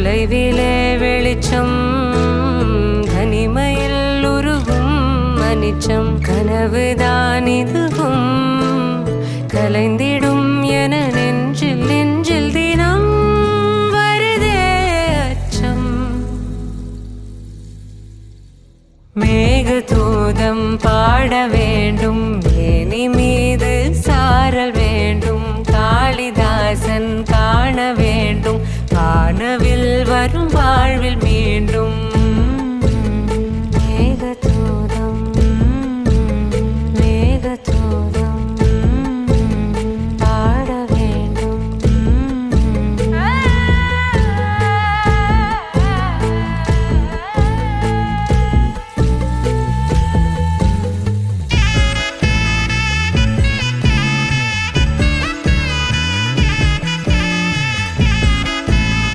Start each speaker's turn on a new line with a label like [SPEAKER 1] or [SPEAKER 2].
[SPEAKER 1] தொலைவிலே வெளிச்சம் தனிமையில் உருகும் அனிச்சம் கனவுதான் இதுவும் கலைந்திடும் என நெஞ்சில் நெஞ்சில் தினம் வருதே அச்சம். மேகதூதம் பாட வேண்டும் மேனி மீது சாரல் வேண்டும் காளிதாசன் காண வேண்டும் வானவில் வரும்